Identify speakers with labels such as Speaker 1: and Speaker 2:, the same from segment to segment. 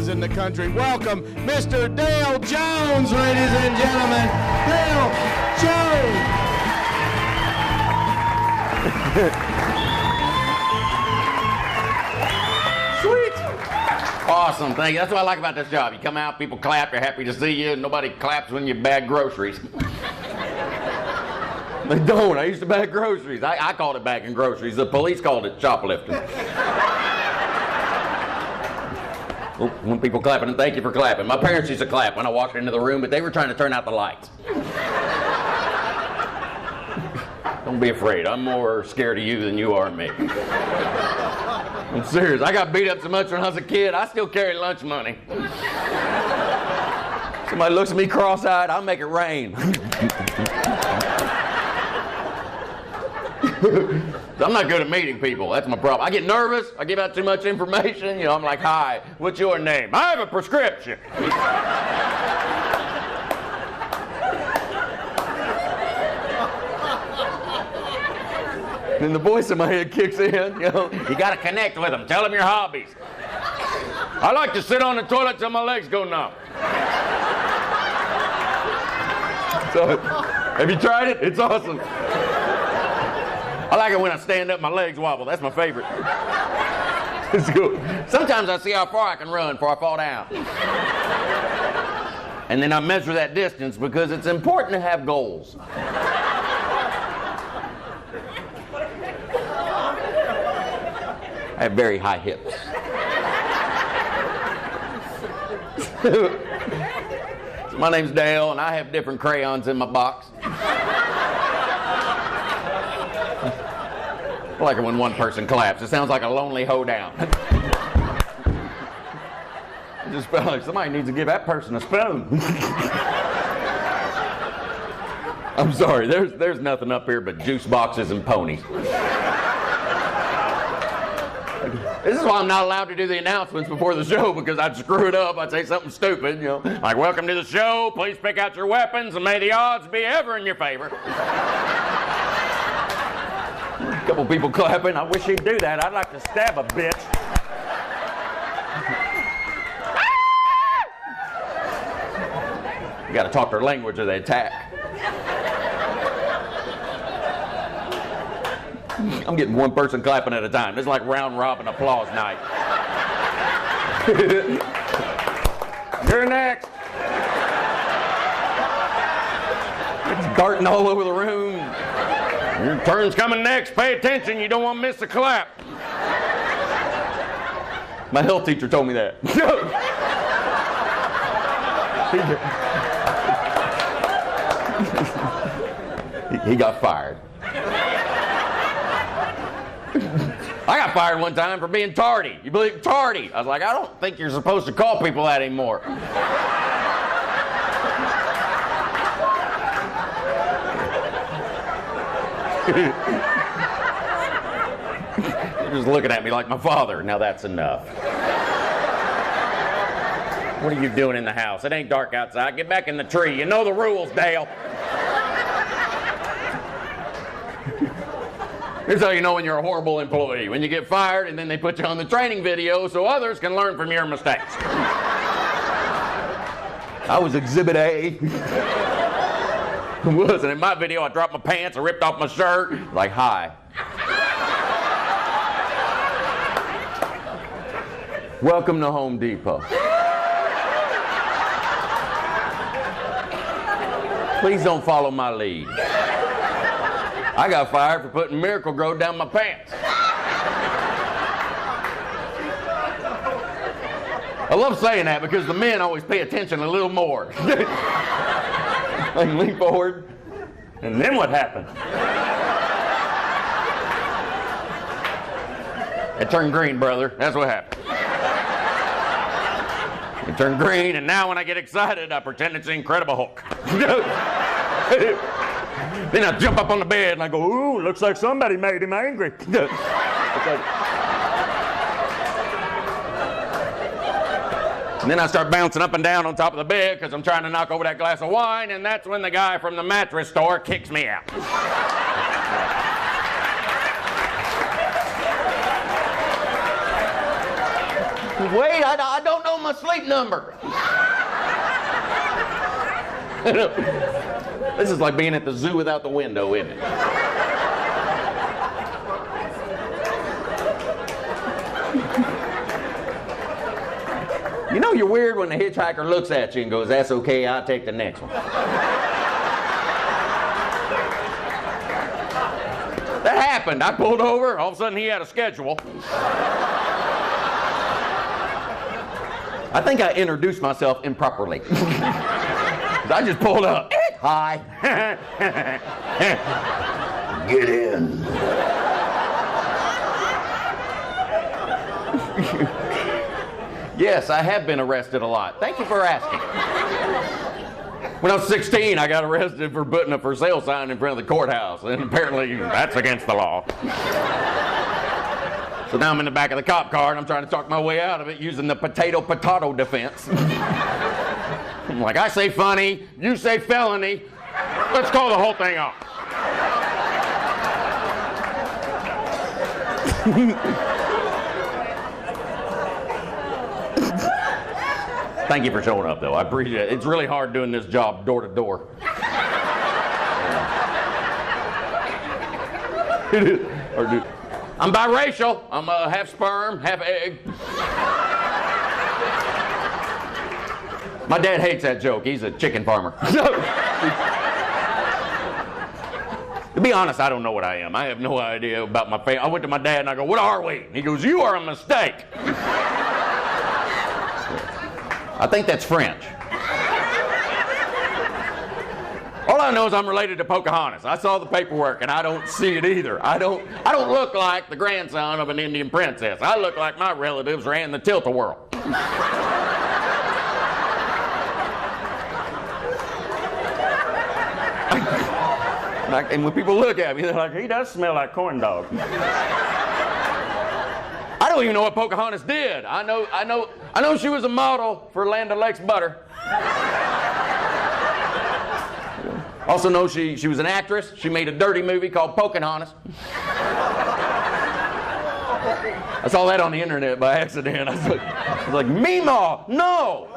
Speaker 1: In the country. Welcome, Mr. Dale Jones, ladies and gentlemen. Dale Jones.
Speaker 2: Sweet. Awesome, thank you. That's what I like about this job. You come out, people clap, they're happy to see you. Nobody claps when you bag groceries. They don't. I used to bag groceries. I called it bagging groceries. The police called it shoplifting. When people clapping, and thank you for clapping. My parents used to clap when I walked into the room, but they were trying to turn out the lights. Don't be afraid. I'm more scared of you than you are of me. I'm serious. I got beat up so much when I was a kid, I still carry lunch money. Somebody looks at me cross-eyed, I'll make it rain. I'm not good at meeting people. That's my problem. I get nervous. I give out too much information. You know, I'm like, hi, what's your name? I have a prescription. Then the voice in my head kicks in. You know, you got to connect with them. Tell them your hobbies. I like to sit on the toilet till my legs go numb. So, have you tried it? It's awesome. I like it when I stand up, my legs wobble. That's my favorite. It's cool. Sometimes I see how far I can run before I fall down. And then I measure that distance because it's important to have goals. I have very high hips. So my name's Dale, and I have different crayons in my box. I like it when one person claps. It sounds like a lonely hoedown. I just felt like somebody needs to give that person a spoon. I'm sorry, there's nothing up here but juice boxes and ponies. This is why I'm not allowed to do the announcements before the show, because I'd screw it up. I'd say something stupid, you know, like, welcome to the show, please pick out your weapons and may the odds be ever in your favor. A couple people clapping. I wish he'd do that. I'd like to stab a bitch. You gotta talk their language or they attack. I'm getting one person clapping at a time. It's like round robin applause night. You're next. It's darting all over the room. Your turn's coming next. Pay attention. You don't want to miss the clap. My health teacher told me that. He got fired. I got fired one time for being tardy. You believe tardy? I was like, I don't think you're supposed to call people that anymore. You're just looking at me like my father. Now that's enough. What are you doing in the house? It ain't dark outside. Get back in the tree. You know the rules, Dale. Here's how you know when you're a horrible employee. When you get fired and then they put you on the training video so others can learn from your mistakes. I was Exhibit A. I was, and in my video I dropped my pants, I ripped off my shirt. Like, hi. Welcome to Home Depot. Please don't follow my lead. I got fired for putting Miracle Grow down my pants. I love saying that because the men always pay attention a little more. I can lean forward, and then what happened? It turned green, brother. That's what happened. It turned green, and now when I get excited, I pretend it's the Incredible Hulk. Then I jump up on the bed and I go, ooh, looks like somebody made him angry. And then I start bouncing up and down on top of the bed because I'm trying to knock over that glass of wine, and that's when the guy from the mattress store kicks me out. Wait, I don't know my sleep number. This is like being at the zoo without the window, isn't it? You know you're weird when the hitchhiker looks at you and goes, that's okay, I'll take the next one. That happened. I pulled over, all of a sudden he had a schedule. I think I introduced myself improperly. I just pulled up. Hi. Get in. Yes, I have been arrested a lot. Thank you for asking. When I was 16, I got arrested for putting a for sale sign in front of the courthouse, and apparently that's against the law. So now I'm in the back of the cop car, and I'm trying to talk my way out of it using the potato defense. I'm like, I say funny, you say felony, let's call the whole thing off. Thank you for showing up, though. I appreciate it. It's really hard doing this job door to door. It is. I'm biracial. I'm half sperm, half egg. My dad hates that joke. He's a chicken farmer. To be honest, I don't know what I am. I have no idea about my family. I went to my dad and I go, what are we? And he goes, you are a mistake. I think that's French. All I know is I'm related to Pocahontas. I saw the paperwork and I don't see it either. I don't look like the grandson of an Indian princess. I look like my relatives ran the tilt-a-whirl. And when people look at me, they're like, he does smell like corn dog. I don't even know what Pocahontas did. I know she was a model for Land O'Lakes Butter. Also know she was an actress. She made a dirty movie called Pocahontas. I saw that on the internet by accident. I was like, Meemaw, no!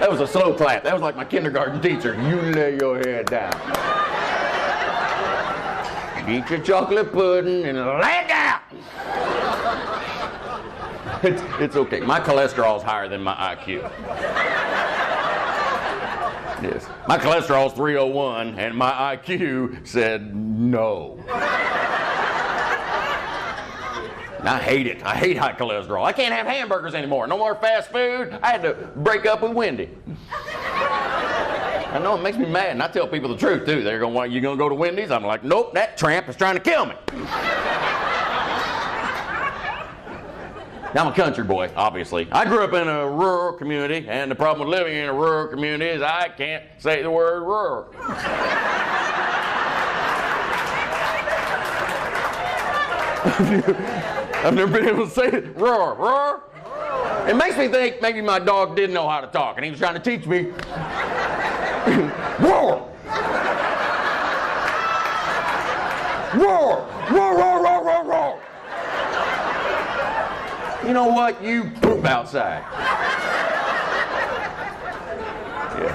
Speaker 2: That was a slow clap. That was like my kindergarten teacher. You lay your head down. Eat your chocolate pudding and lay it down. It's okay. My cholesterol's higher than my IQ. Yes. My cholesterol's 301 and my IQ said no. And I hate it. I hate high cholesterol. I can't have hamburgers anymore. No more fast food. I had to break up with Wendy. I know it makes me mad, and I tell people the truth too. They're going, "Why, you gonna go to Wendy's?" I'm like, "Nope, that tramp is trying to kill me." Now I'm a country boy, obviously. I grew up in a rural community, and the problem with living in a rural community is I can't say the word rural. I've never been able to say it. Roar, roar. It makes me think maybe my dog didn't know how to talk, and he was trying to teach me. Roar. Roar, roar, roar, roar, roar, roar. You know what? You poop outside. Yeah.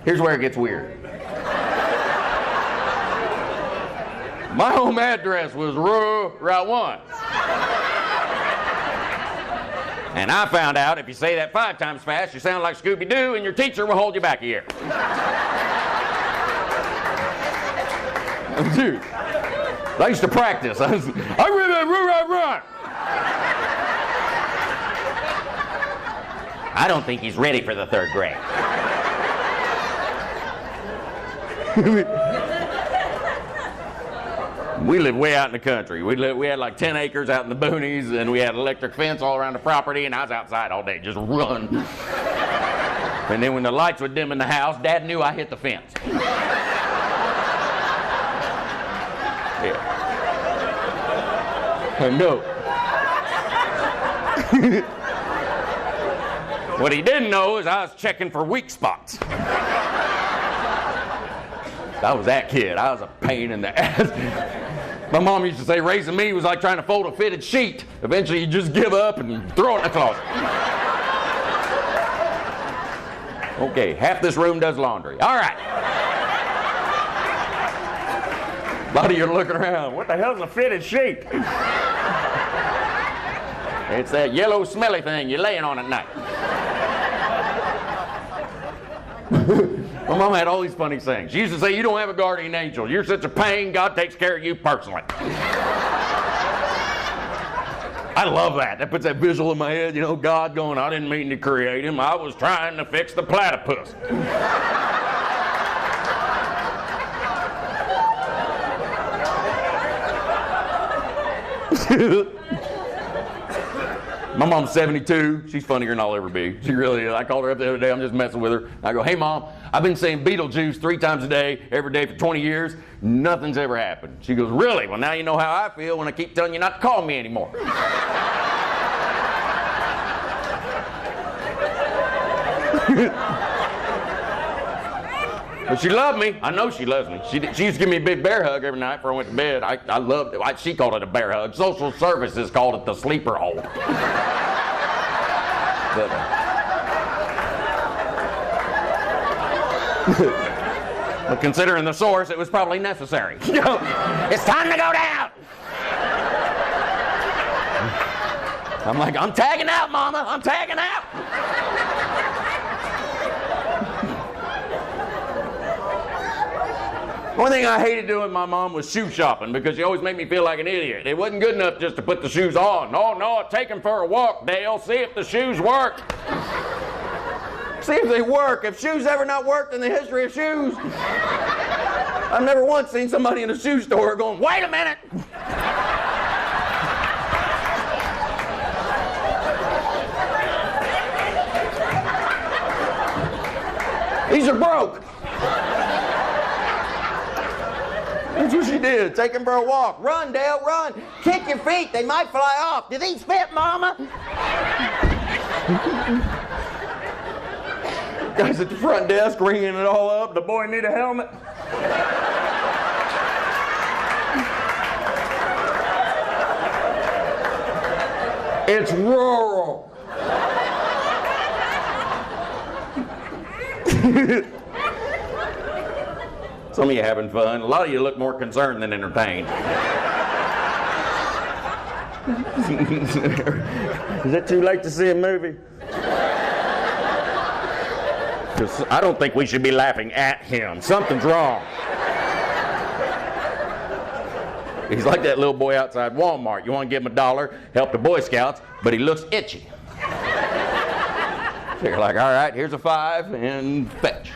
Speaker 2: Here's where it gets weird. My home address was rural Route 1. And I found out if you say that 5 times fast, you sound like Scooby-Doo, and your teacher will hold you back a year. Dude, I used to practice. I run. I don't think he's ready for the 3rd grade. We lived way out in the country. We had like 10 acres out in the boonies, and we had electric fence all around the property, and I was outside all day, just run. And then when the lights would dim in the house, Dad knew I hit the fence. Yeah. I know. What he didn't know is I was checking for weak spots. I was that kid. I was a pain in the ass. My mom used to say raising me was like trying to fold a fitted sheet. Eventually you just give up and throw it in the closet. Okay, half this room does laundry. All right. A lot of you are looking around. What the hell's a fitted sheet? It's that yellow smelly thing you're laying on at night. My mom had all these funny sayings. She used to say, you don't have a guardian angel. You're such a pain, God takes care of you personally. I love that. That puts that visual in my head, you know, God going, I didn't mean to create him. I was trying to fix the platypus. My mom's 72. She's funnier than I'll ever be. She really is. I called her up the other day. I'm just messing with her. I go, hey, Mom, I've been saying Beetlejuice 3 times a day, every day for 20 years. Nothing's ever happened. She goes, really? Well, now you know how I feel when I keep telling you not to call me anymore. But she loved me. I know she loves me. She used to give me a big bear hug every night before I went to bed. I loved it. She called it a bear hug. Social services called it the sleeper hole. But considering the source, it was probably necessary. It's time to go down. I'm like, I'm tagging out, Mama. I'm tagging out. One thing I hated doing with my mom was shoe shopping because she always made me feel like an idiot. It wasn't good enough just to put the shoes on. No, take them for a walk, Dale. See if the shoes work. See if they work. If shoes ever not worked in the history of shoes, I've never once seen somebody in a shoe store going, wait a minute. These are broke. That's what she did. Take him for a walk. Run, Dale, run. Kick your feet. They might fly off. Do these fit, Mama? Guys at the front desk ringing it all up. The boy need a helmet. It's rural. Some of you having fun. A lot of you look more concerned than entertained. Is it too late to see a movie? I don't think we should be laughing at him. Something's wrong. He's like that little boy outside Walmart. You want to give him $1, help the Boy Scouts, but he looks itchy. So you're like, all right, here's a 5 and fetch.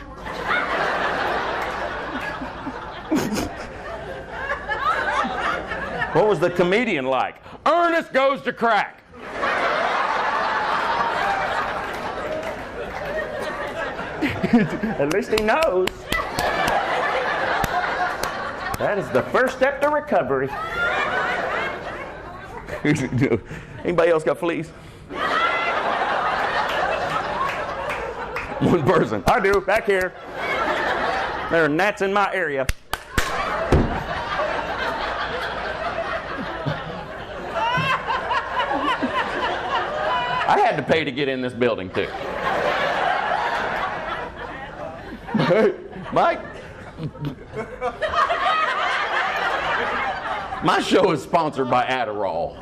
Speaker 2: What was the comedian like? Ernest goes to crack. At least he knows. That is the first step to recovery. Anybody else got fleas? One person. I do, back here. There are gnats in my area. I had to pay to get in this building, too. Mike, my show is sponsored by Adderall.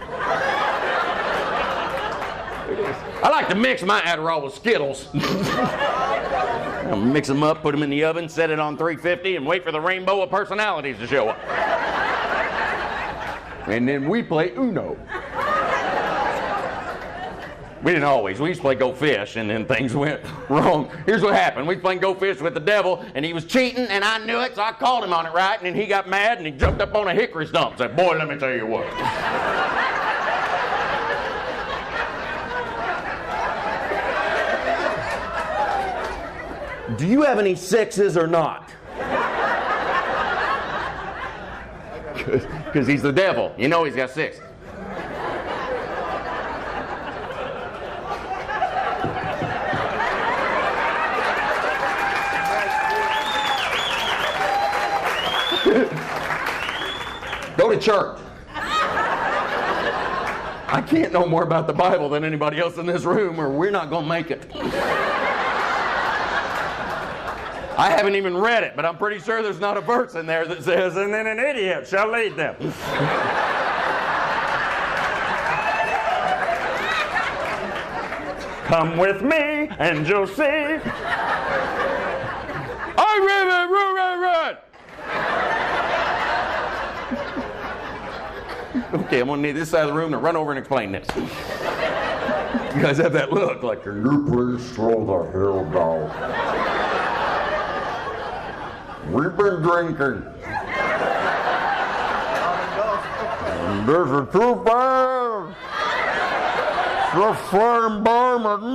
Speaker 2: I like to mix my Adderall with Skittles. I'll mix them up, put them in the oven, set it on 350, and wait for the rainbow of personalities to show up. And then we play Uno. We didn't always. We used to play go fish, and then things went wrong. Here's what happened. We was playing go fish with the devil, and he was cheating, and I knew it, so I called him on it right, and then he got mad, and he jumped up on a hickory stump and said, boy, let me tell you what. Do you have any sixes or not? Because he's the devil. You know he's got six. Go to church. I can't know more about the Bible than anybody else in this room, or we're not going to make it. I haven't even read it, but I'm pretty sure there's not a verse in there that says, and then an idiot shall lead them. Come with me and you'll see. Run. Okay, I'm gonna need this side of the room to run over and explain this. You guys have that look like, can you please slow the hell down? We've been drinking. There's a too bad. The flame burning.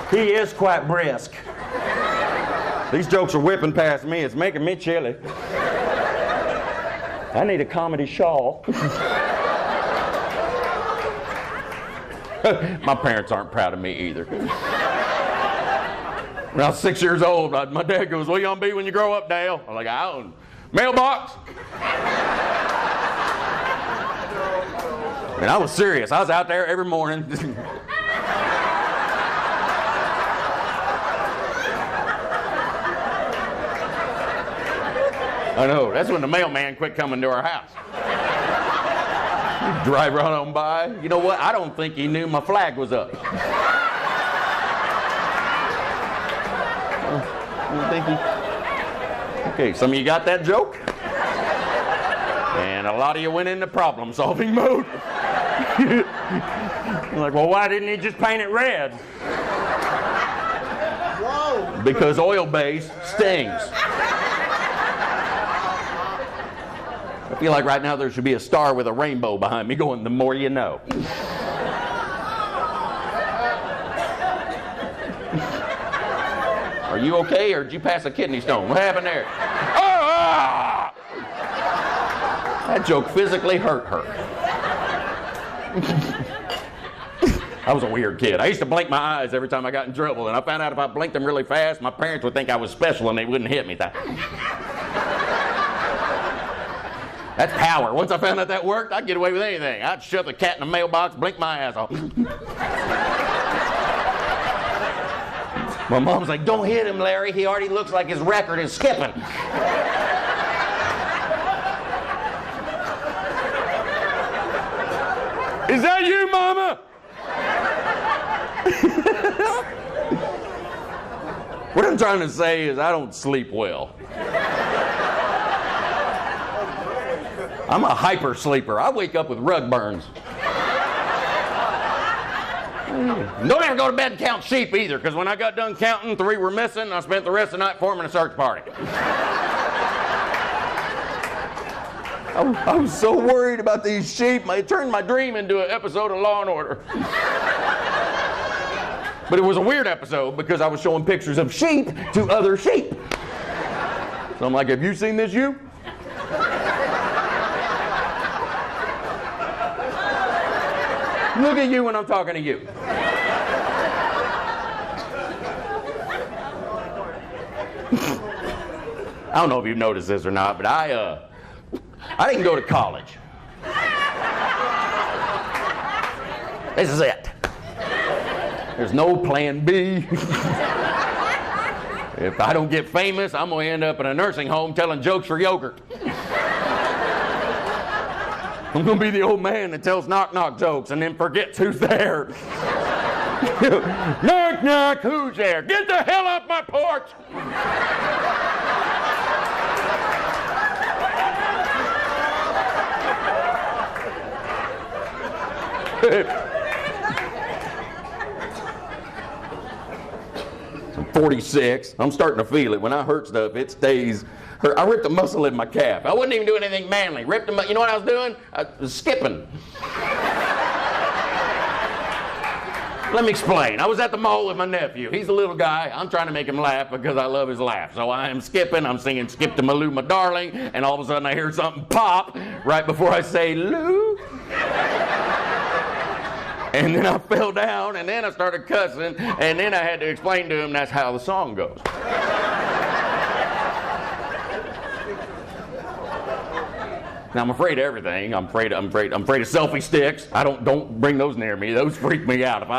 Speaker 2: He is quite brisk. These jokes are whipping past me. It's making me chilly. I need a comedy shawl. My parents aren't proud of me either. When I was 6 years old, my dad goes, what are you going to be when you grow up, Dale? I'm like, I don't know. Mailbox. And I was serious. I was out there every morning. I know. That's when the mailman quit coming to our house. He'd drive right on by. You know what? I don't think he knew my flag was up. Okay, some of you got that joke? And a lot of you went into problem-solving mode. You're like, well, why didn't he just paint it red? Whoa. Because oil-based stings. I feel like right now there should be a star with a rainbow behind me going, the more you know. Are you okay, or did you pass a kidney stone? What happened there? Ah! That joke physically hurt her. I was a weird kid. I used to blink my eyes every time I got in trouble, and I found out if I blinked them really fast, my parents would think I was special and they wouldn't hit me. That's power. Once I found out that worked, I'd get away with anything. I'd shove the cat in the mailbox, blink my ass off. My mom's like, don't hit him, Larry. He already looks like his record is skipping. Is that you, Mama? What I'm trying to say is I don't sleep well. I'm a hyper sleeper. I wake up with rug burns. Don't ever go to bed and count sheep either, because when I got done counting, 3 were missing, and I spent the rest of the night forming a search party. I was so worried about these sheep, it turned my dream into an episode of Law and Order. But it was a weird episode because I was showing pictures of sheep to other sheep. So I'm like, have you seen this ewe? Look at you when I'm talking to you. I don't know if you've noticed this or not, but I didn't go to college. This is it. There's no plan B. If I don't get famous, I'm going to end up in a nursing home telling jokes for yogurt. I'm going to be the old man that tells knock-knock jokes and then forgets who's there. Knock, knock, who's there? Get the hell off my porch! I'm 46. I'm starting to feel it. When I hurt stuff, it stays. I ripped a muscle in my calf. I wasn't even doing anything manly. You know what I was doing? I was skipping. Let me explain. I was at the mall with my nephew. He's a little guy. I'm trying to make him laugh because I love his laugh. So I am skipping. I'm singing "Skip to Malou, my darling," and all of a sudden I hear something pop right before I say "Lou." And then I fell down, and then I started cussing, and then I had to explain to him that's how the song goes. Now I'm afraid of everything. I'm afraid of selfie sticks. Don't bring those near me. Those freak me out.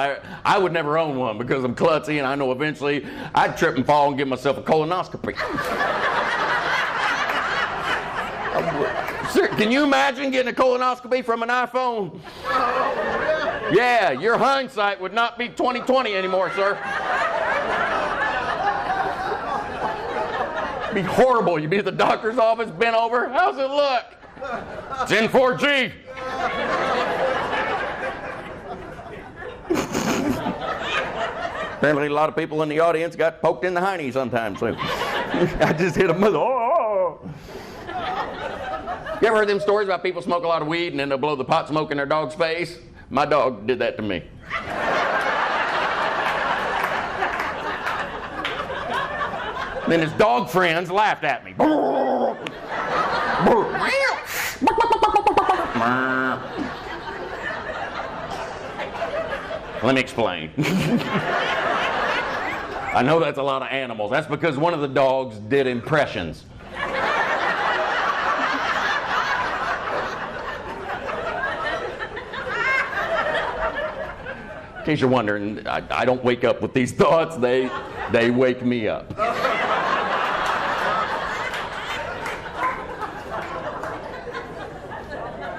Speaker 2: I would never own one because I'm klutzy, and I know eventually I'd trip and fall and give myself a colonoscopy. Sir, can you imagine getting a colonoscopy from an iPhone? Yeah, your hindsight would not be 20/20 anymore, sir. It'd be horrible. You'd be at the doctor's office, bent over. How's it look? It's in 4G. Apparently a lot of people in the audience got poked in the hiney sometimes. So I just hit a mother. Oh. You ever heard them stories about people smoke a lot of weed and then they'll blow the pot smoke in their dog's face? My dog did that to me. Then his dog friends laughed at me. Let me explain. I know that's a lot of animals. That's because one of the dogs did impressions. In case you're wondering, I don't wake up with these thoughts. They wake me up.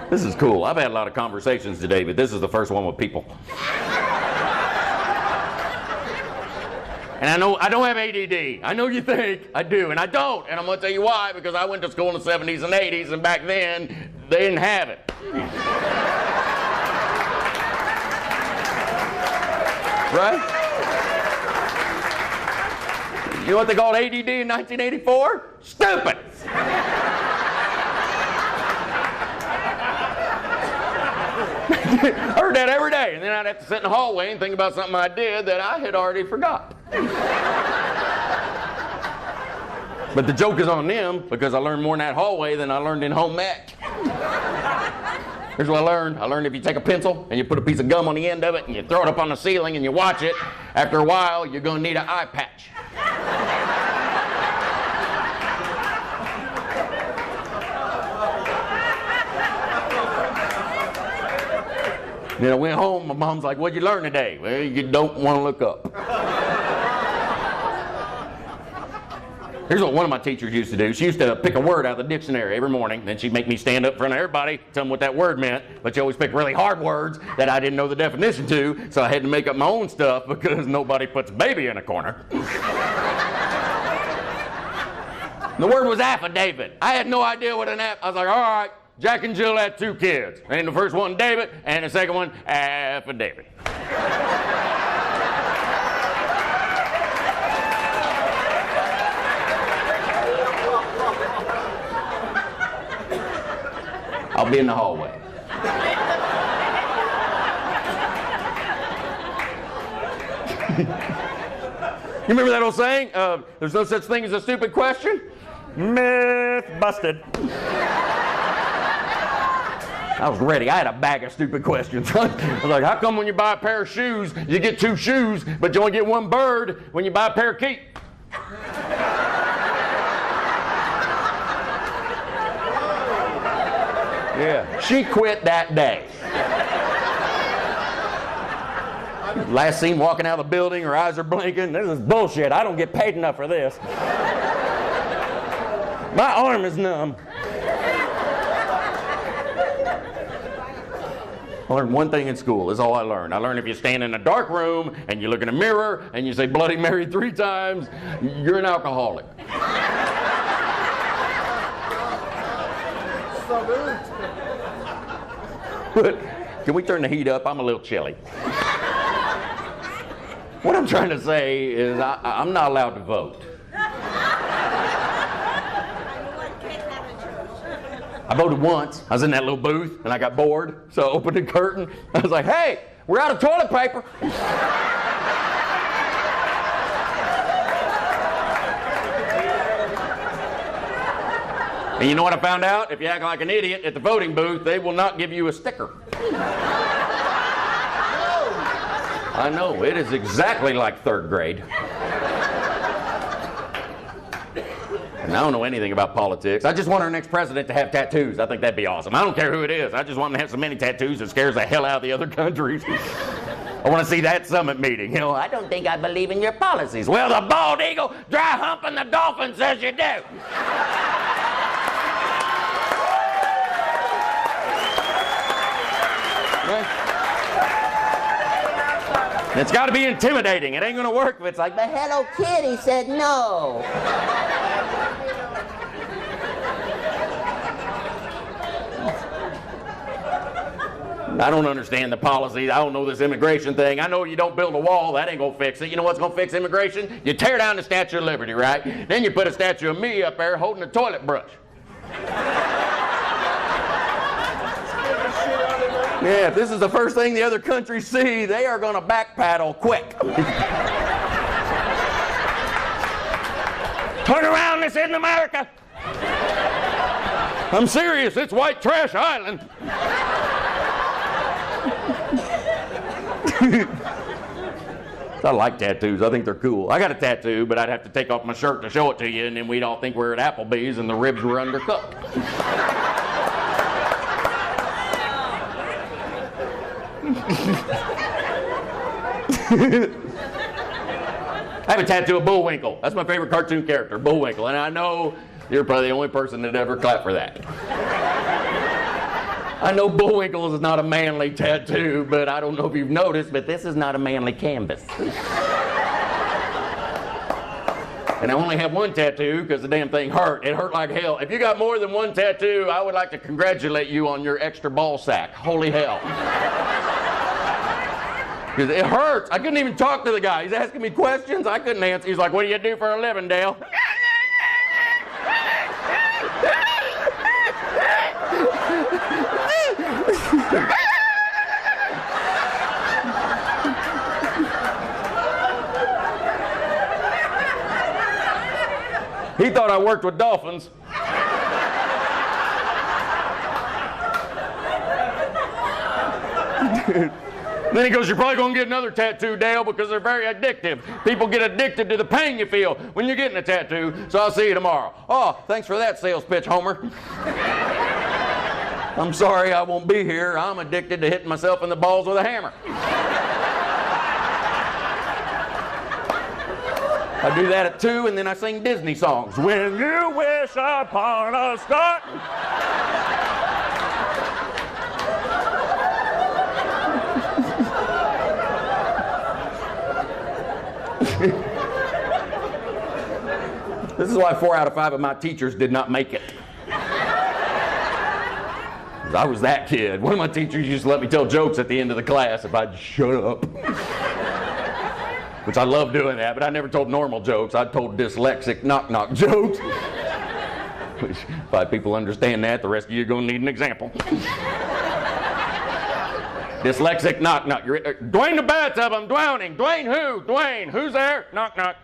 Speaker 2: This is cool. I've had a lot of conversations today, but this is the first one with people. And I know I don't have ADD. I know you think I do, and I don't. And I'm going to tell you why, because I went to school in the 70s and 80s, and back then, they didn't have it. Right? You know what they called ADD in 1984? Stupid! I heard that every day, and then I'd have to sit in the hallway and think about something I did that I had already forgot. But the joke is on them, because I learned more in that hallway than I learned in home ec. Here's what I learned. I learned if you take a pencil and you put a piece of gum on the end of it and you throw it up on the ceiling and you watch it, after a while you're going to need an eye patch. Then I went home, my mom's like, "What'd you learn today?" "Well, you don't want to look up." Here's what one of my teachers used to do. She used to pick a word out of the dictionary every morning, then she'd make me stand up in front of everybody, tell them what that word meant, but she always picked really hard words that I didn't know the definition to, so I had to make up my own stuff because nobody puts baby in a corner. The word was affidavit. I had no idea what I was like, all right, Jack and Jill had 2 kids. And the first one, David, and the second one, affidavit. I'll be in the hallway. You remember that old saying? There's no such thing as a stupid question? Myth busted. I was ready. I had a bag of stupid questions. I was like, how come when you buy a pair of shoes, you get 2 shoes, but you only get 1 bird when you buy a pair of keep? Yeah. She quit that day. Last seen walking out of the building, her eyes are blinking. This is bullshit. I don't get paid enough for this. My arm is numb. I learned one thing in school. That's all I learned. I learned if you stand in a dark room and you look in a mirror and you say Bloody Mary 3 times, you're an alcoholic. But can we turn the heat up? I'm a little chilly. What I'm trying to say is I'm not allowed to vote. I voted once. I was in that little booth and I got bored, so I opened the curtain. I was like, hey, we're out of toilet paper. And you know what I found out? If you act like an idiot at the voting booth, they will not give you a sticker. I know, it is exactly like 3rd grade. And I don't know anything about politics. I just want our next president to have tattoos. I think that'd be awesome. I don't care who it is. I just want him to have so many tattoos it scares the hell out of the other countries. I want to see that summit meeting. You know, I don't think I believe in your policies. Well, the bald eagle, dry humping the dolphin says you do. It's got to be intimidating. It ain't going to work if it's like, the Hello Kitty said no. I don't understand the policies. I don't know this immigration thing. I know you don't build a wall. That ain't going to fix it. You know what's going to fix immigration? You tear down the Statue of Liberty, right? Then you put a statue of me up there holding a toilet brush. Yeah, if this is the first thing the other countries see, they are going to backpedal quick. Turn around, this isn't America. I'm serious, it's White Trash Island. I like tattoos. I think they're cool. I got a tattoo, but I'd have to take off my shirt to show it to you, and then we'd all think we're at Applebee's and the ribs were undercooked. I have a tattoo of Bullwinkle. That's my favorite cartoon character, Bullwinkle. And I know you're probably the only person that ever clapped for that. I know Bullwinkle is not a manly tattoo, but I don't know if you've noticed, but this is not a manly canvas. And I only have one tattoo because the damn thing hurt. It hurt like hell. If you got more than one tattoo, I would like to congratulate you on your extra ball sack. Holy hell. Because it hurts. I couldn't even talk to the guy. He's asking me questions. I couldn't answer. He's like, what do you do for a living, Dale? He thought I worked with dolphins. Then he goes, you're probably going to get another tattoo, Dale, because they're very addictive. People get addicted to the pain you feel when you're getting a tattoo, so I'll see you tomorrow. Oh, thanks for that sales pitch, Homer. I'm sorry I won't be here. I'm addicted to hitting myself in the balls with a hammer. I do that at 2, and then I sing Disney songs. When you wish upon a star. This is why 4 out of 5 of my teachers did not make it. I was that kid. One of my teachers used to let me tell jokes at the end of the class if I'd shut up. Which I love doing that, but I never told normal jokes. I told dyslexic knock-knock jokes. Which, if 5 people understand that, the rest of you are going to need an example. Dyslexic knock-knock. Dwayne the bathtub, I'm drowning. Dwayne who? Dwayne, who's there? Knock-knock.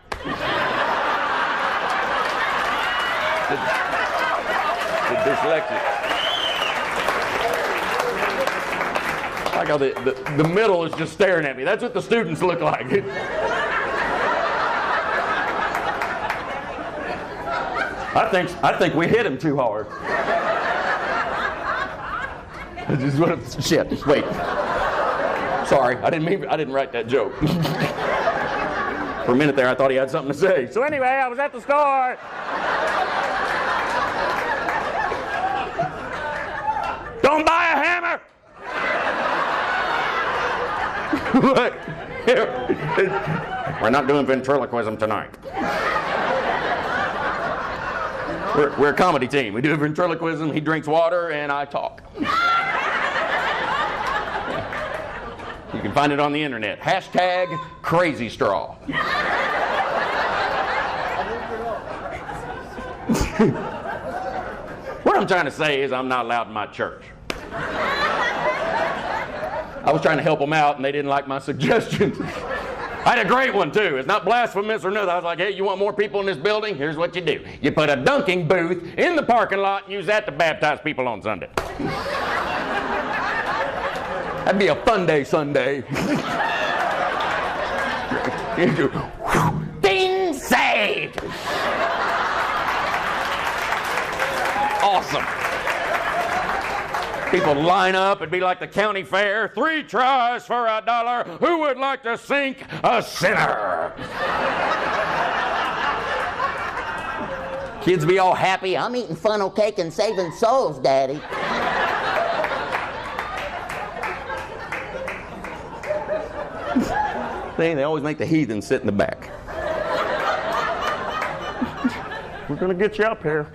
Speaker 2: The dyslexic. I like how the middle is just staring at me. That's what the students look like. I think we hit him too hard. I just want to, shit, wait. Sorry, I didn't write that joke. For a minute there, I thought he had something to say. So anyway, I was at the store. Don't buy a hammer. We're not doing ventriloquism tonight. We're a comedy team. We do ventriloquism, he drinks water, and I talk. You can find it on the internet. Hashtag crazy straw. What I'm trying to say is I'm not allowed in my church. I was trying to help them out, and they didn't like my suggestions. I had a great one, too. It's not blasphemous or nothing. I was like, hey, you want more people in this building? Here's what you do. You put a dunking booth in the parking lot and use that to baptize people on Sunday. That'd be a fun day Sunday. Ding, saved! Awesome. People line up, it'd be like the county fair. 3 tries for $1. Who would like to sink a sinner?
Speaker 3: Kids be all happy. I'm eating funnel cake and saving souls, Daddy.
Speaker 2: They always make the heathen sit in the back. We're gonna get you up here.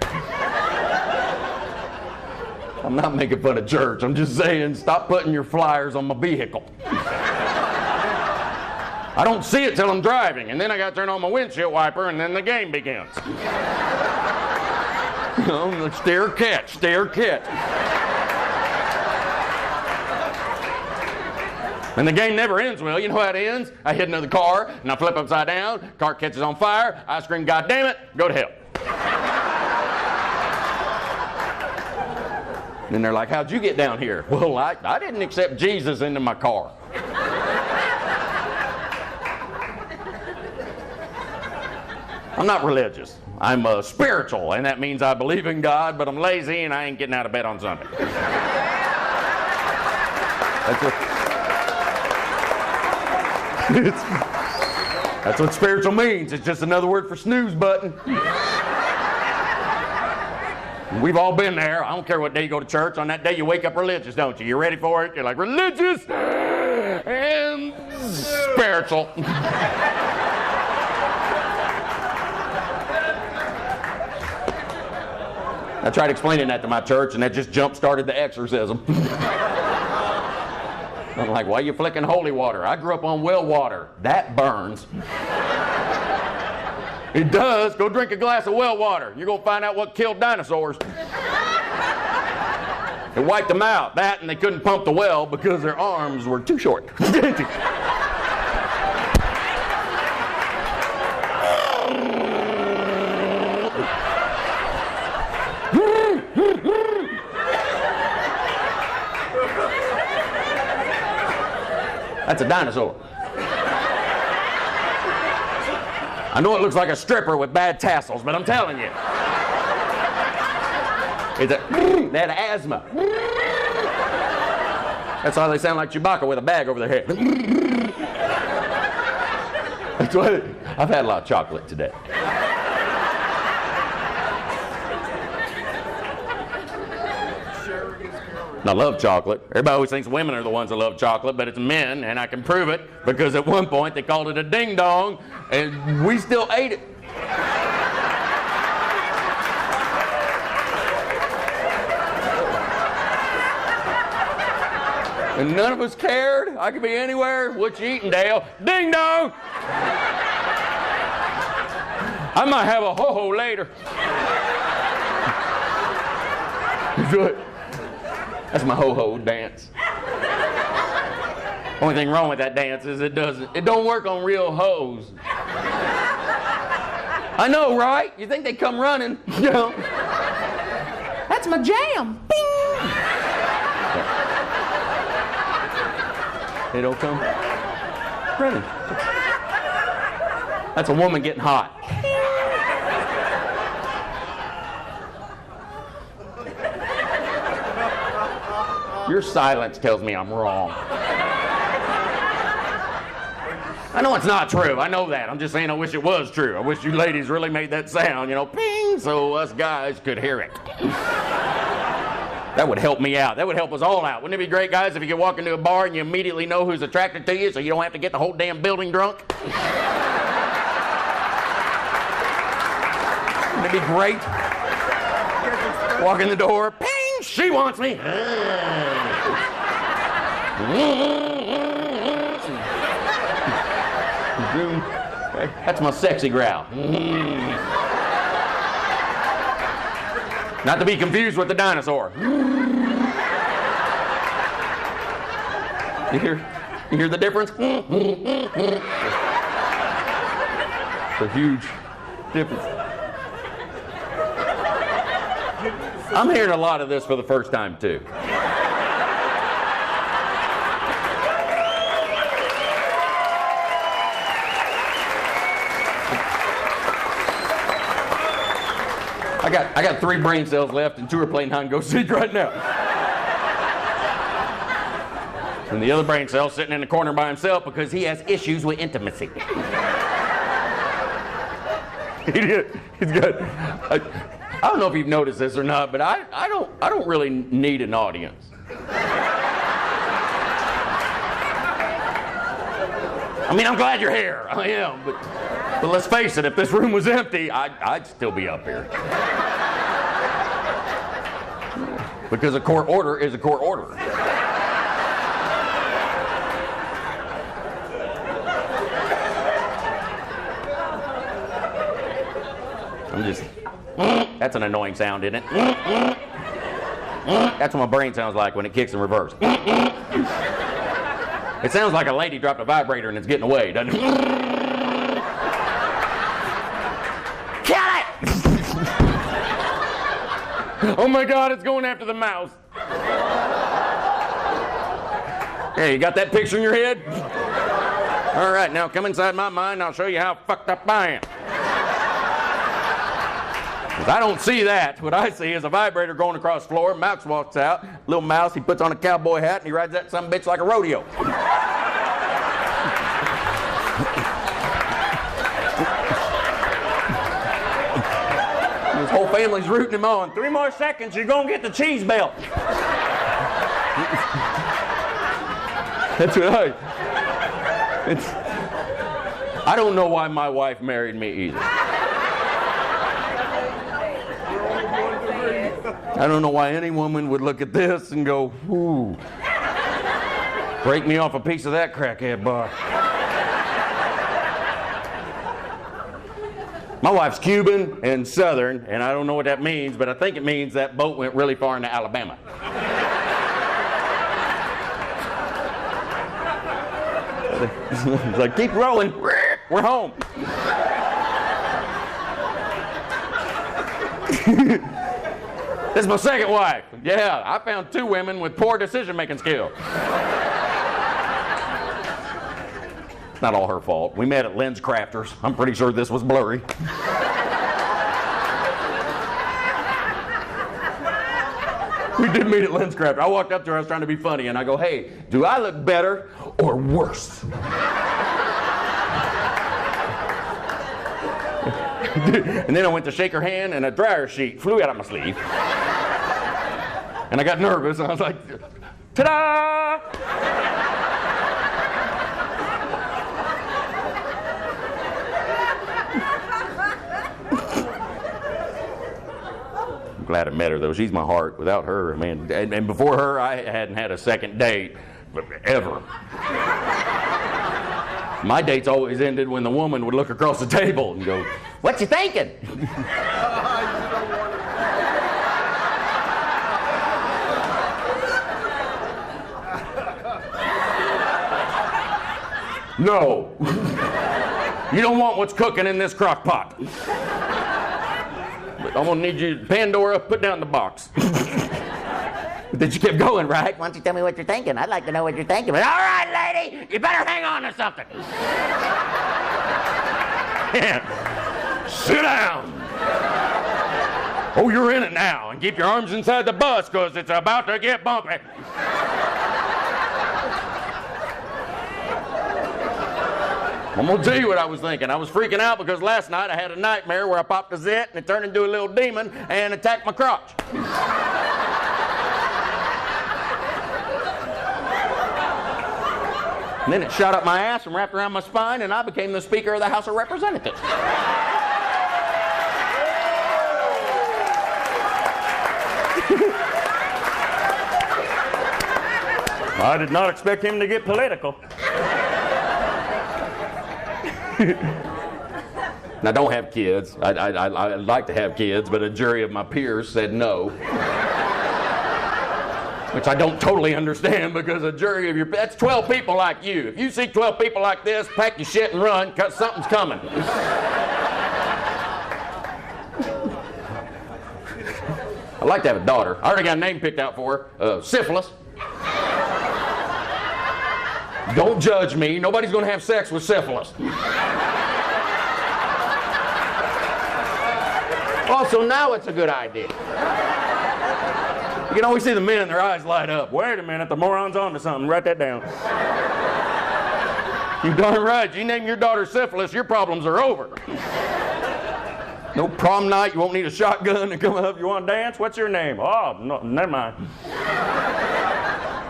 Speaker 2: I'm not making fun of church. I'm just saying, stop putting your flyers on my vehicle. I don't see it till I'm driving, and then I gotta turn on my windshield wiper, and then the game begins. You know, stare catch, stare catch. And the game never ends well. You know how it ends? I hit another car, and I flip upside down, car catches on fire, I scream, God damn it, go to hell. And they're like, how'd you get down here? Well, I didn't accept Jesus into my car. I'm not religious. I'm spiritual, and that means I believe in God, but I'm lazy and I ain't getting out of bed on Sunday. That's what spiritual means. It's just another word for snooze button. We've all been there. I don't care what day you go to church. On that day you wake up religious, don't you? You're ready for it. You're like, religious and spiritual. I tried explaining that to my church, and that just jump-started the exorcism. I'm like, why are you flicking holy water? I grew up on well water. That burns. It does. Go drink a glass of well water. You're going to find out what killed dinosaurs. It wiped them out. That, and they couldn't pump the well because their arms were too short. That's a dinosaur. I know it looks like a stripper with bad tassels, but I'm telling you. They had asthma. That's why they sound like Chewbacca with a bag over their head. That's why I've had a lot of chocolate today. I love chocolate. Everybody always thinks women are the ones that love chocolate, but it's men, and I can prove it because at one point they called it a ding-dong, and we still ate it. And none of us cared. I could be anywhere. What you eating, Dale? Ding-dong! I might have a ho-ho later. That's my ho-ho dance. Only thing wrong with that dance is it don't work on real hoes. I know, right? You think they come running, you know? That's my jam. Bing! They don't come running. That's a woman getting hot. Your silence tells me I'm wrong. I know it's not true. I know that. I'm just saying I wish it was true. I wish you ladies really made that sound, you know, ping, so us guys could hear it. That would help me out. That would help us all out. Wouldn't it be great, guys, if you could walk into a bar and you immediately know who's attracted to you so you don't have to get the whole damn building drunk? Wouldn't it be great? Walk in the door, ping, she wants me. That's my sexy growl. Not to be confused with the dinosaur. You hear the difference? It's a huge difference. I'm hearing a lot of this for the first time, too. I got 3 brain cells left and 2 are playing hide and go seek right now. And the other brain cell's sitting in the corner by himself because he has issues with intimacy. He's got. I don't know if you've noticed this or not, but I don't really need an audience. I mean, I'm glad you're here. I am, but let's face it, if this room was empty, I'd still be up here. Because a court order is a court order. That's an annoying sound, isn't it? That's what my brain sounds like when it kicks in reverse. It sounds like a lady dropped a vibrator and it's getting away, doesn't it? Kill it! Oh my God, it's going after the mouse. Hey, you got that picture in your head? All right, now come inside my mind and I'll show you how fucked up I am. I don't see that. What I see is a vibrator going across the floor. Mouse walks out. Little mouse, he puts on a cowboy hat and he rides that son of a bitch like a rodeo. His whole family's rooting him on. 3 more seconds, you're going to get the cheese belt. That's what I don't know why my wife married me either. I don't know why any woman would look at this and go, ooh, break me off a piece of that crackhead bar. My wife's Cuban and Southern, and I don't know what that means, but I think it means that boat went really far into Alabama. It's like, keep rolling, we're home. This is my second wife. Yeah, I found 2 women with poor decision-making skills. It's not all her fault. We met at Lens Crafters. I'm pretty sure this was blurry. We did meet at Lens Crafters. I walked up to her, I was trying to be funny, and I go, hey, do I look better or worse? And then I went to shake her hand, and a dryer sheet flew out of my sleeve. And I got nervous, and I was like, ta-da! I'm glad I met her, though. She's my heart. Without her, man, and before her, I hadn't had a second date, ever. My dates always ended when the woman would look across the table and go, what you thinking? No. You don't want what's cooking in this crock pot. But I'm gonna need you, Pandora, put down the box. But then she kept going, right?
Speaker 3: Why don't you tell me what you're thinking? I'd like to know what you're thinking. But, all right, lady, you better hang on to something.
Speaker 2: Yeah. Sit down. Oh, you're in it now. And keep your arms inside the bus, because it's about to get bumpy. I'm going to tell you what I was thinking. I was freaking out because last night I had a nightmare where I popped a zit and it turned into a little demon and attacked my crotch. And then it shot up my ass and wrapped around my spine, and I became the Speaker of the House of Representatives. I did not expect him to get political. Now, don't have kids. I'd like to have kids, but a jury of my peers said no. Which I don't totally understand, because a jury of that's 12 people like you. If you see 12 people like this, pack your shit and run, because something's coming. I'd like to have a daughter. I already got a name picked out for her. Syphilis. Don't judge me. Nobody's going to have sex with syphilis. Also, now it's a good idea. You can always see the men, their eyes light up. Wait a minute, the moron's on to something. Write that down. You darn right. You name your daughter syphilis, your problems are over. No prom night, you won't need a shotgun to come up. You want to dance? What's your name? Oh, no, never mind.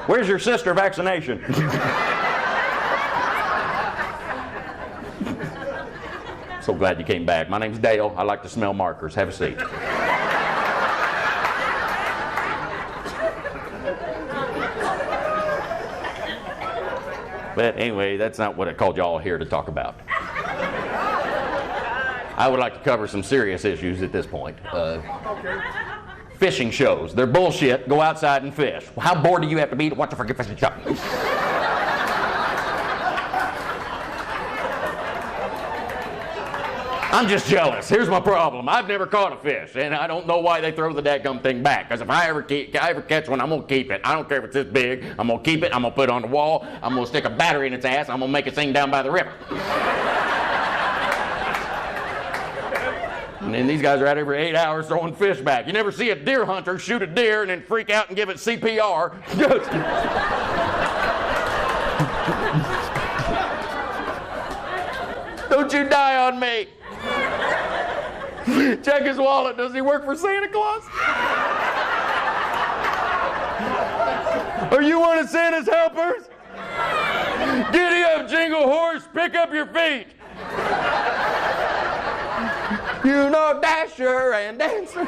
Speaker 2: Where's your sister vaccination? So glad you came back. My name's Dale. I like to smell markers. Have a seat. But anyway, that's not what I called y'all here to talk about. I would like to cover some serious issues at this point. Fishing shows. They're bullshit. Go outside and fish. How bored do you have to be to watch a freaking fishing show? I'm just jealous. Here's my problem. I've never caught a fish, and I don't know why they throw the dadgum thing back. Because if I ever catch one, I'm going to keep it. I don't care if it's this big. I'm going to keep it. I'm going to put it on the wall. I'm going to stick a battery in its ass. I'm going to make it sing down by the river. And then these guys are out every 8 hours throwing fish back. You never see a deer hunter shoot a deer and then freak out and give it CPR. Don't you die on me. Check his wallet. Does he work for Santa Claus? Are you one of Santa's helpers? Giddy up, jingle horse. Pick up your feet. You know Dasher and Dancer.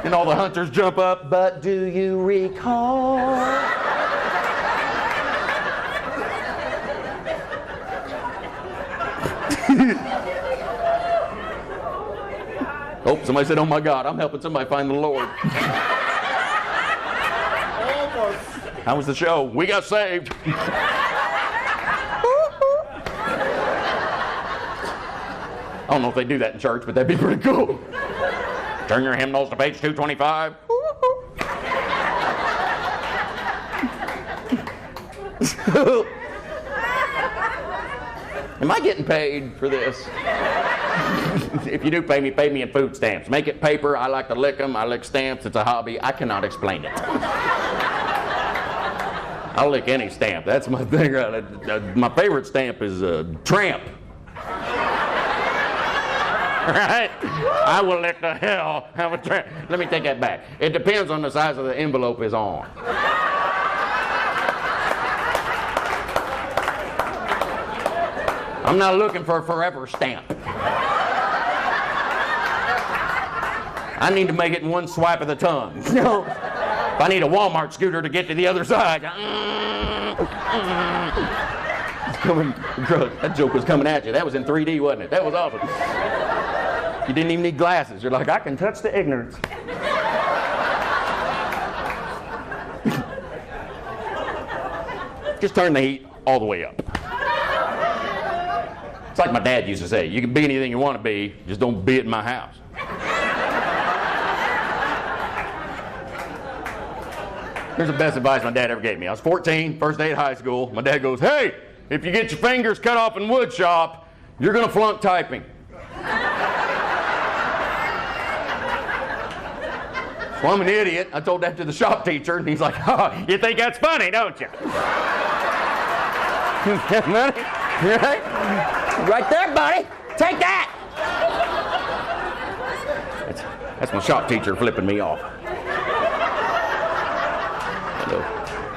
Speaker 2: And all the hunters jump up. But do you recall? Oh, somebody said, oh my God, I'm helping somebody find the Lord. How was the show? We got saved. I don't know if they do that in church, but that'd be pretty cool. Turn your hymnals to page 225. Am I getting paid for this? If you do pay me in food stamps. Make it paper. I like to lick them. I lick stamps. It's a hobby. I cannot explain it. I'll lick any stamp. That's my thing. My favorite stamp is tramp. Right? I will lick the hell out of a tramp. Let me take that back. It depends on the size of the envelope is on. I'm not looking for a forever stamp. I need to make it in one swipe of the tongue. If I need a Walmart scooter to get to the other side. That joke was coming at you. That was in 3D, wasn't it? That was awesome. You didn't even need glasses. You're like, I can touch the ignorance. Just turn the heat all the way up. It's like my dad used to say, you can be anything you want to be, just don't be it in my house. Here's the best advice my dad ever gave me. I was 14, first day at high school. My dad goes, hey, if you get your fingers cut off in wood shop, you're going to flunk typing. Well, I'm an idiot. I told that to the shop teacher, and he's like, oh, you think that's funny, don't you? Money? Right? Right there, buddy. Take that. That's my shop teacher flipping me off.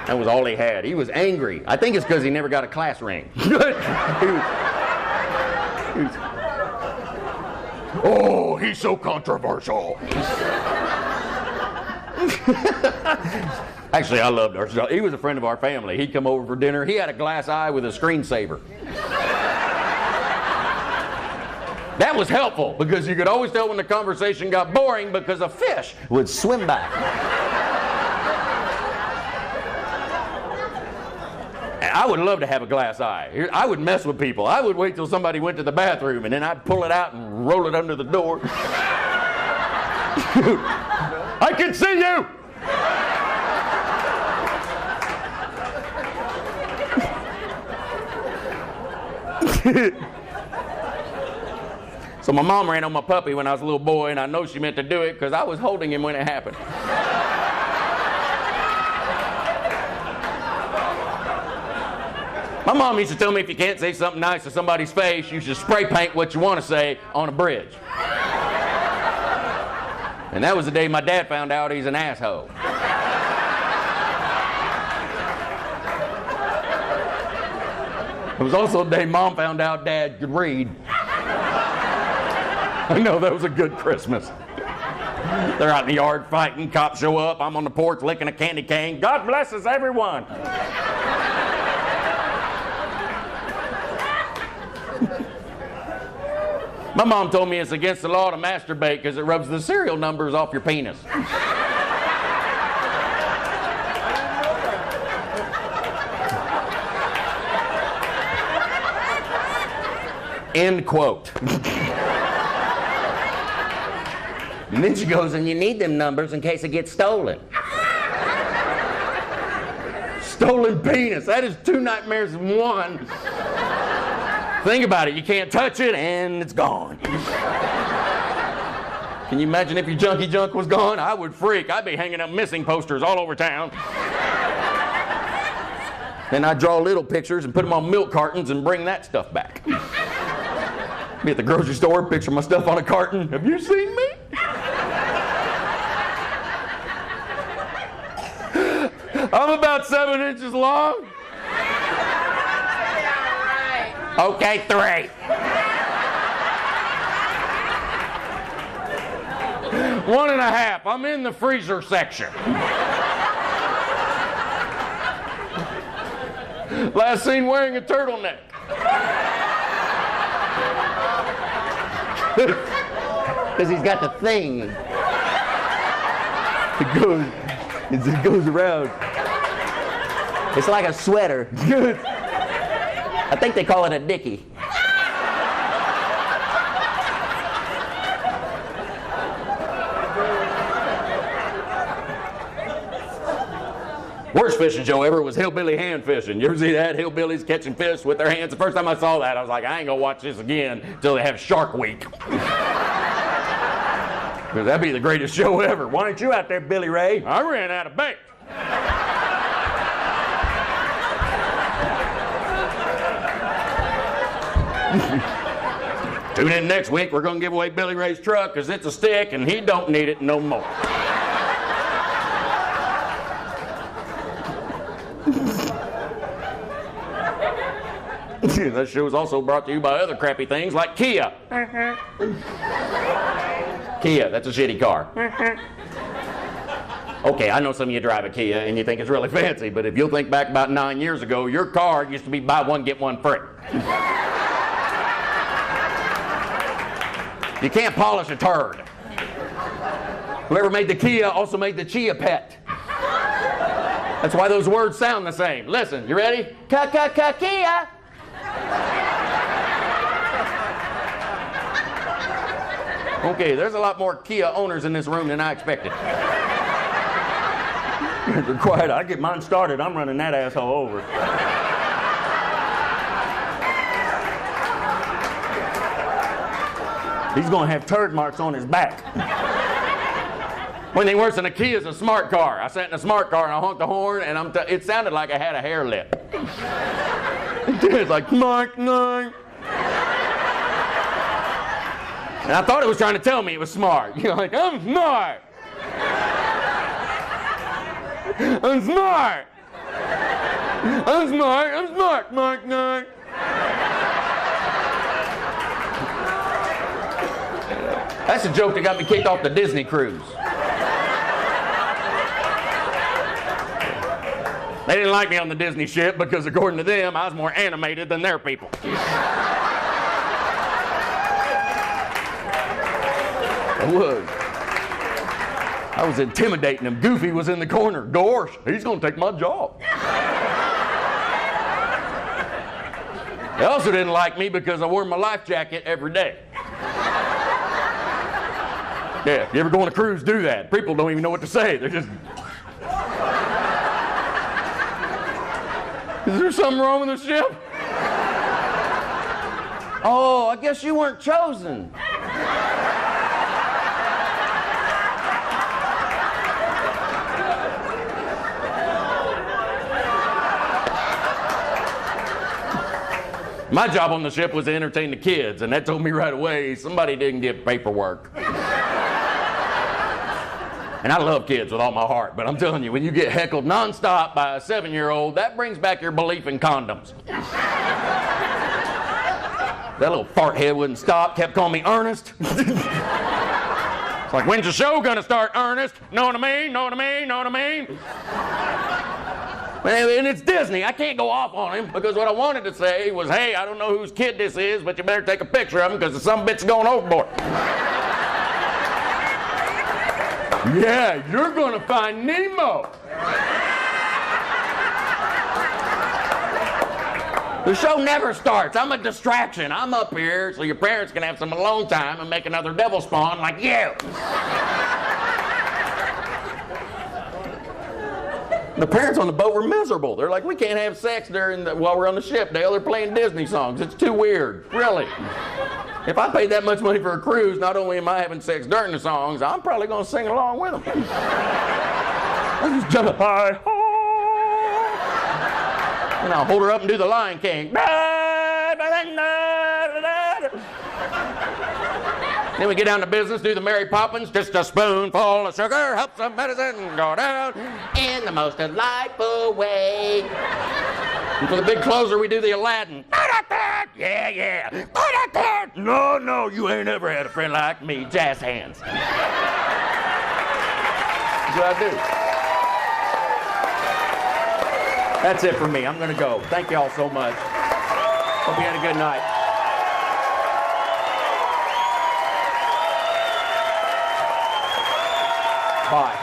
Speaker 2: That was all he had. He was angry. I think it's because he never got a class ring. Oh, he's so controversial. Actually, I loved our son. He was a friend of our family. He'd come over for dinner. He had a glass eye with a screensaver. That was helpful because you could always tell when the conversation got boring because a fish would swim by. I would love to have a glass eye. I would mess with people. I would wait till somebody went to the bathroom and then I'd pull it out and roll it under the door. I can see you! So my mom ran on my puppy when I was a little boy, and I know she meant to do it because I was holding him when it happened. My mom used to tell me if you can't say something nice to somebody's face, you should spray paint what you want to say on a bridge. And that was the day my dad found out he's an asshole. It was also the day Mom found out Dad could read. I know, that was a good Christmas. They're out in the yard fighting, cops show up, I'm on the porch licking a candy cane. God blesses everyone. My mom told me it's against the law to masturbate because it rubs the serial numbers off your penis. End quote. And then she goes, and you need them numbers in case it gets stolen. Stolen penis. That is 2 nightmares in one. Think about it. You can't touch it, and it's gone. Can you imagine if your junkie junk was gone? I would freak. I'd be hanging up missing posters all over town. Then I'd draw little pictures and put them on milk cartons and bring that stuff back. Be at the grocery store, picture my stuff on a carton. Have you seen me? I'm about 7 inches long. Okay, 3. 1.5. I'm in the freezer section. Last seen wearing a turtleneck. Because he's got the thing. It goes around. It's like a sweater. I think they call it a dickie. Worst fishing show ever was hillbilly hand fishing. You ever see that? Hillbillies catching fish with their hands. The first time I saw that, I was like, I ain't gonna watch this again until they have Shark Week. Because that'd be the greatest show ever. Why aren't you out there, Billy Ray? I ran out of bait. Tune in next week. We're going to give away Billy Ray's truck because it's a stick and he don't need it no more. That show is also brought to you by other crappy things like Kia. Kia, that's a shitty car. Okay, I know some of you drive a Kia and you think it's really fancy, but if you'll think back about 9 years ago, your car used to be buy one, get one free. You can't polish a turd. Whoever made the Kia also made the Chia Pet. That's why those words sound the same. Listen, you ready? Kia. Okay, there's a lot more Kia owners in this room than I expected. You're quiet. I get mine started, I'm running that asshole over. He's going to have turd marks on his back. One thing worse than a Kia is a smart car. I sat in a smart car and I honked the horn and it sounded like I had a hair lip. It's like, knock, knock. And I thought it was trying to tell me it was smart. You're like, I'm smart. I'm smart. I'm smart, Mark. That's a joke that got me kicked off the Disney cruise. They didn't like me on the Disney ship because, according to them, I was more animated than their people. I was intimidating him. Goofy was in the corner. Gosh, he's going to take my job. They also didn't like me because I wore my life jacket every day. Yeah, if you ever go on a cruise, do that. People don't even know what to say. They're just... Is there something wrong with the ship? Oh, I guess you weren't chosen. My job on the ship was to entertain the kids, and that told me right away somebody didn't get paperwork. And I love kids with all my heart, but I'm telling you, when you get heckled nonstop by a 7-year-old, that brings back your belief in condoms. That little fart head wouldn't stop, kept calling me Ernest. It's like, when's the show gonna start, Ernest? Know what I mean? Know what I mean? Know what I mean? And it's Disney. I can't go off on him because what I wanted to say was, hey, I don't know whose kid this is, but you better take a picture of him because some bit's going overboard. Yeah, you're going to find Nemo. The show never starts. I'm a distraction. I'm up here so your parents can have some alone time and make another devil spawn like you. The parents on the boat were miserable. They're like, we can't have sex while we're on the ship, Dale. They're playing Disney songs. It's too weird. Really. If I paid that much money for a cruise, not only am I having sex during the songs, I'm probably going to sing along with them. I just jump high. And I'll hold her up and do the Lion King. Then we get down to business, do the Mary Poppins, just a spoonful of sugar, helps some medicine go down in the most delightful way. And for the big closer, we do the Aladdin. Yeah. No, you ain't ever had a friend like me. Jazz hands. That's what I do. That's it for me. I'm going to go. Thank you all so much. Hope you had a good night. Bye.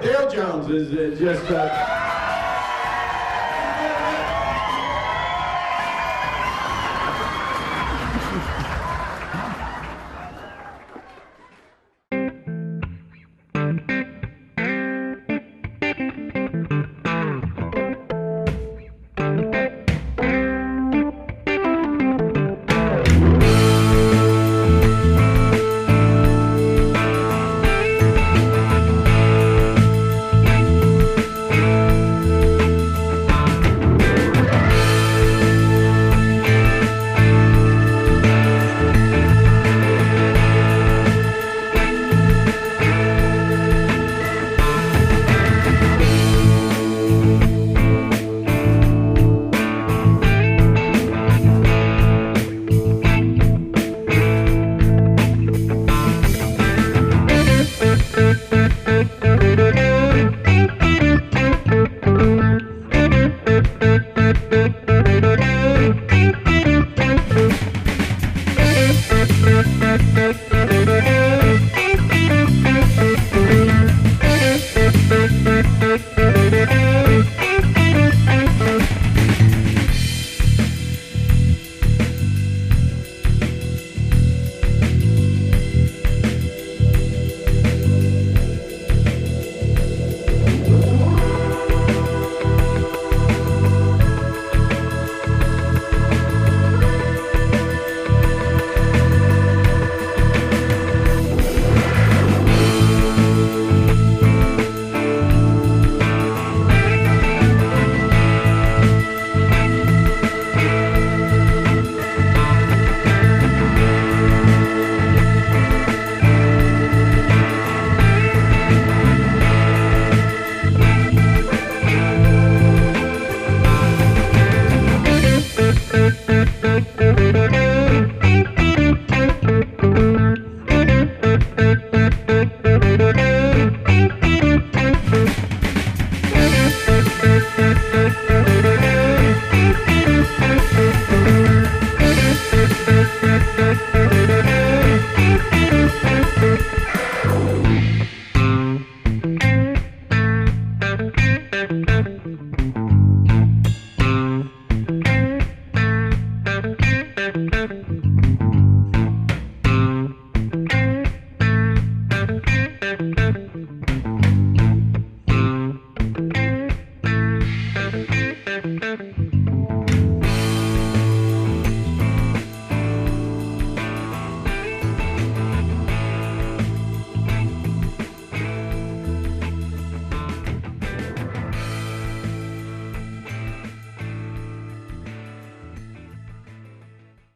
Speaker 1: Dale Jones is just